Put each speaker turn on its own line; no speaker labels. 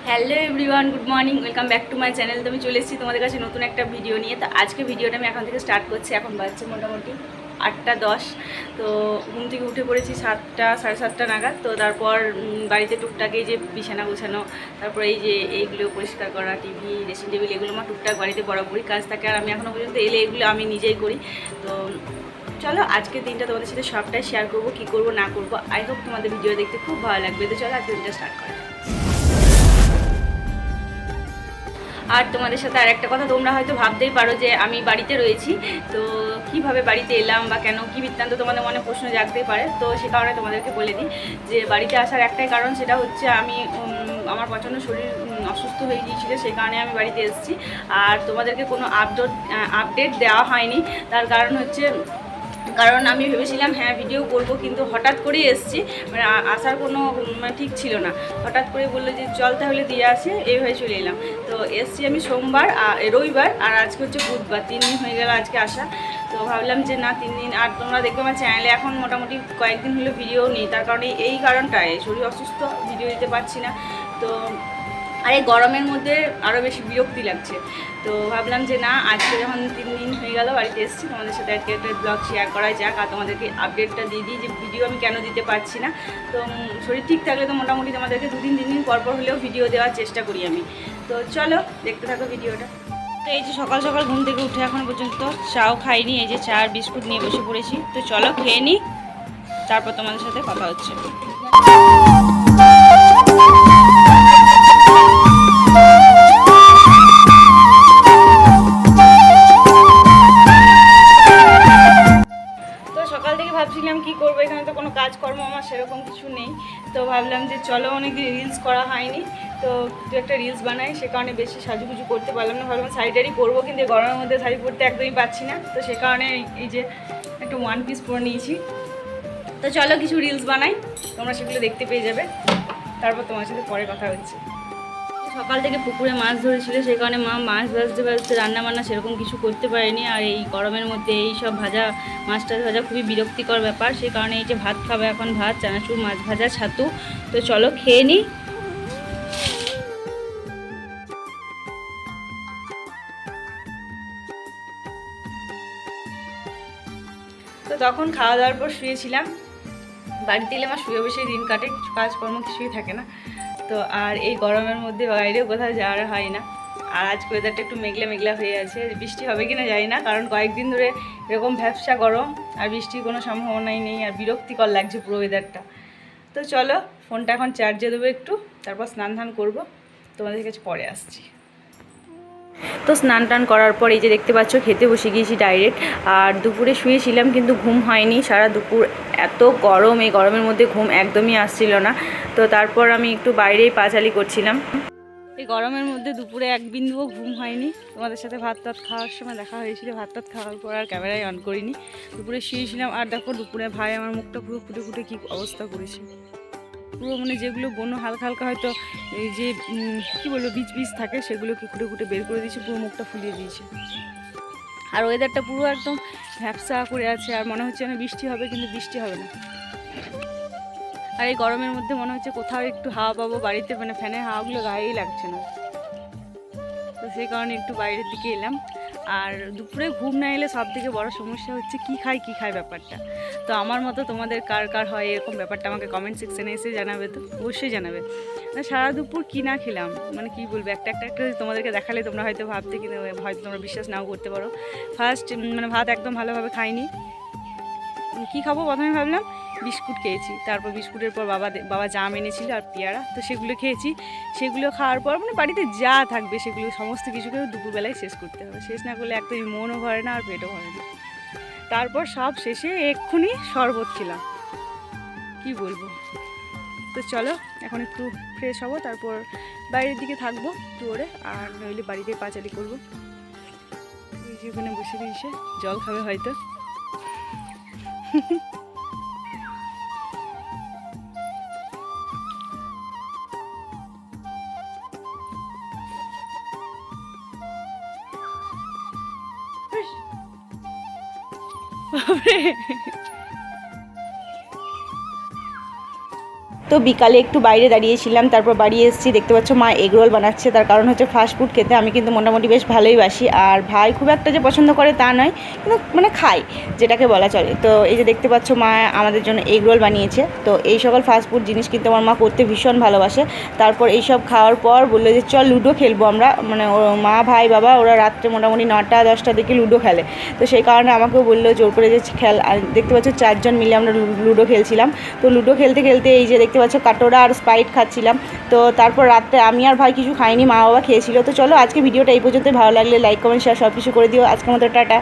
Hello everyone, good morning, welcome back to my channel. তো আমি চলে এসেছি তোমাদের কাছে নতুন একটা ভিডিও নিয়ে। তো আজকে ভিডিওটা আমি এখন থেকে স্টার্ট করছি। এখন বাজছে মোটামুটি 8টা 10। তো ঘুম থেকে উঠে পড়েছি 7টা সাড়ে 7টা নাগাদ। তো তারপর বাড়িতে টুকটাক এই যে বিছানা গোছানো, তারপর এই যে এইগুলো পরিষ্কার করা, টিভি, ড্রেসিং টেবিল, এগুলো আমার টুকটাক বাড়িতে বরাবরই কাজ থাকে। আর আমি এখনও পর্যন্ত এলে এগুলো আমি নিজেই করি। তো চলো আজকে দিনটা তোমাদের সাথে সবটাই শেয়ার করবো, কী করবো না করবো। আই হোপ তোমাদের ভিডিও দেখতে খুব ভালো লাগবে। তো চলো আজকে দিনটা স্টার্ট করা। আর তোমাদের সাথে আর একটা কথা, তোমরা হয়তো ভাবতেই পারো যে আমি বাড়িতে রয়েছি, তো কিভাবে বাড়িতে এলাম বা কেন, কী বৃত্তান্ত তোমাদের মনে প্রশ্ন জাগতেই পারে। তো সে কারণে তোমাদেরকে বলে দিই যে বাড়িতে আসার একটাই কারণ, সেটা হচ্ছে আমি আমার প্রচণ্ড শরীর অসুস্থ হয়ে গিয়েছিল, সেই কারণে আমি বাড়িতে এসেছি। আর তোমাদেরকে কোনো আপডেট দেওয়া হয়নি। তার কারণ হচ্ছে, কারণ আমি ভেবেছিলাম হ্যাঁ ভিডিও করব, কিন্তু হঠাৎ করেই এসেছি, মানে আসার কোনো ঠিক ছিল না। হঠাৎ করে বললো যে চল তাহলে দিয়ে আসে, এইভাবে চলে এলাম। তো এসেছি আমি সোমবার, রবিবার, আর আজকে হচ্ছে বুধবার। 3 দিন হয়ে গেল আজকে আসা। তো ভাবলাম যে না 3 দিন, আর তোমরা দেখবে আমার চ্যানেলে এখন মোটামুটি কয়েকদিন হলো ভিডিও নেই, তার কারণে এই কারণটায় শরীর অসুস্থ, ভিডিও দিতে পারছি না। তো আর এই গরমের মধ্যে আরও বেশি বিরক্তি লাগছে। তো ভাবলাম যে না, আজকে যখন 3 দিন হয়ে গেল বাড়িতে এসেছি, তোমাদের সাথে আজকে একটা ব্লগ শেয়ার করা যাক, আর তোমাদেরকে আপডেটটা দিয়ে দিই যে ভিডিও আমি কেন দিতে পারছি না। তো শরীর ঠিক থাকলে তো মোটামুটি তোমাদেরকে 2 দিন 3 দিন পর হলেও ভিডিও দেওয়ার চেষ্টা করি আমি। তো চলো দেখতে থাকো ভিডিওটা। তো এই যে সকাল সকাল ঘুম থেকে উঠে এখন পর্যন্ত চাও খাইনি, এই যে চা আর বিস্কুট নিয়ে বসে পড়েছি। তো চলো খেয়ে নিই, তারপর তোমাদের সাথে কথা হচ্ছে। ভাবছিলাম কি করবো, এখানে তো কোনো কাজকর্ম আমার সেরকম কিছু নেই। তো ভাবলাম যে চলো, অনেকদিন রিলস করা হয়নি, তো একটা রিলস বানাই। সে কারণে বেশি সাজুগুজু করতে পারলাম না। ভাবলাম শাড়িটারই পরবো, কিন্তু গরমের মধ্যে শাড়ি পরতে একদমই পাচ্ছি না। তো সে কারণে এই যে একটু 1 পিস পরে নিয়েছি। তো চলো কিছু রিলস বানাই, তোমরা সেগুলো দেখতে পেয়ে যাবে। তারপর তোমার সাথে পরে কথা হচ্ছে। সকাল থেকে পুকুরে মাছ ধরেছিল, সেই কারণে মা মাছ ভাজতে ভাজতে রান্না বান্না সেরকম কিছু করতে পারেনি। আর এই গরমের মধ্যে এই সব ভাজা, মাছ টাছ ভাজা খুবই বিরক্তিকর ব্যাপার। সেই কারণে এই যে ভাত খাবে এখন, ভাত, চানাচুর, মাছ ভাজা, ছাতু। তো চলো খেয়ে নিই। তো তখন খাওয়া দাওয়ার পর শুয়েছিলাম। বাড়িতে এলে আমার শুয়ে বসে দিন কাটে, কিছু কাজকর্ম কিছুই থাকে না। তো আর এই গরমের মধ্যে বাইরেও কোথাও যাওয়ার হয় না। আর আজকে ওয়েদারটা একটু মেঘলা মেঘলা হয়ে আছে, বৃষ্টি হবে কি না জানি না, কারণ কয়েকদিন ধরে এরকম ভ্যাপসা গরম, আর বৃষ্টির কোনো সম্ভাবনাই নেই, আর বিরক্তিকর লাগছে পুরো ওয়েদারটা। তো চলো ফোনটা এখন চার্জে দেবো একটু, তারপর স্নান ধান করবো, তোমাদের কাছে পরে আসছি। তো স্নান টান করার পর এই যে দেখতে পাচ্ছ খেতে বসে গিয়েছি ডাইরেক্ট। আর দুপুরে শুয়েছিলাম কিন্তু ঘুম হয়নি সারা দুপুর, এত গরম, এই গরমের মধ্যে ঘুম একদমই আসছিল না। তো তারপর আমি একটু বাইরেই পাঁচালি করছিলাম। এই গরমের মধ্যে দুপুরে এক বিন্দুও ঘুম হয়নি। তোমাদের সাথে ভাত টাত খাওয়ার সময় দেখা হয়েছিল, ভাত টাত খাওয়ার পর আর ক্যামেরায় অন করিনি, দুপুরে শুয়েছিলাম। আর দেখো দুপুরে ভাই আমার মুখটা পুরো ফুটে ফুটে কী অবস্থা করেছে, পুরো মানে যেগুলো বন্য হালকা হালকা হয়তো এই যে কী বলবো বীজ বীজ থাকে, সেগুলোকে খুঁটে খুঁটে বের করে দিয়েছে, পুরো মুখটা ফুলিয়ে দিয়েছে। আর ওয়েদারটা পুরো একদম ভ্যাপসা করে আছে, আর মনে হচ্ছে যেন বৃষ্টি হবে, কিন্তু বৃষ্টি হবে না। আর এই গরমের মধ্যে মনে হচ্ছে কোথাও একটু হাওয়া পাবো, বাড়িতে মানে ফ্যানের হাওয়াগুলো গায়েই লাগছে না। তো সেই কারণে একটু বাইরের দিকে এলাম। আর দুপুরে ঘুম না এলে সব থেকে বড় সমস্যা হচ্ছে কী খাই ব্যাপারটা। তো আমার মতো তোমাদের কার কার হয় এরকম ব্যাপারটা, আমাকে কমেন্ট সেকশানে এসে জানাবে, তো অবশ্যই জানাবে। সারা দুপুর কী না খেলাম, মানে কী বলবো, একটা তোমাদেরকে দেখালে তোমরা হয়তো ভাবতে, কিন্তু হয়তো তোমরা বিশ্বাস নাও করতে পারো। ফার্স্ট মানে ভাত একদম ভালোভাবে খাইনি। কী খাবো, প্রথমে ভাবলাম বিস্কুট খেয়েছি, তারপর বিস্কুটের পর বাবা জাম এনেছিল আর পেয়ারা, তো সেগুলো খেয়েছি। সেগুলো খাওয়ার পর মানে বাড়িতে যা থাকবে সেগুলো সমস্ত কিছুকে দুপুরবেলায় শেষ করতে হবে, শেষ না করলে একদমই মনও ভরে না আর পেটও ভরে না। তারপর সব শেষে এক্ষুনি শরবত খেলাম, কি বলবো। তো চলো এখন একটু ফ্রেশ হবো, তারপর বাইরের দিকে থাকবো টুরে, আর নইলে বাড়িতে পাঁচালি করবো। ওই যে ওখানে বসে দিয়েছে, জল খাবে হয়তো। তো বিকালে একটু বাইরে দাঁড়িয়েছিলাম, তারপর বাড়ি এসেছি। দেখতে পাচ্ছ মা এগরোল বানাচ্ছে, তার কারণ হচ্ছে ফাস্টফুড খেতে আমি কিন্তু মোটামুটি বেশ ভালোই বাসি। আর ভাই খুব একটা যে পছন্দ করে তা নয়, কিন্তু মানে খাই যেটাকে বলা চলে। তো এই যে দেখতে পাচ্ছ মা আমাদের জন্য এগরোল বানিয়েছে। তো এই সকল ফাস্টফুড জিনিস কিন্তু আমার মা করতে ভীষণ ভালোবাসে। তারপর এইসব খাওয়ার পর বললো যে চল লুডো খেলবো আমরা, মানে মা ভাই বাবা ওরা রাত্রে মোটামুটি 9টা 10টার দিকে লুডো খেলে। তো সেই কারণে আমাকেও বললো জোর করে যে খেল। আর দেখতে পাচ্ছ 4 জন মিলে আমরা লুডো খেলছিলাম। তো লুডো খেলতে খেলতে এই যে দেখতে পাচ্ছ কাটোরা আর স্প্রাইট খাচ্ছিলাম। তো তারপর রাত্রে আমি আর ভাই কিছু খাইনি, মা বাবা খেয়েছিল। তো চলো আজকে ভিডিওটা এই পর্যন্ত, ভালো লাগলে লাইক কমেন্ট শেয়ার সব কিছু করে দিও। আজকের মতো টাটা।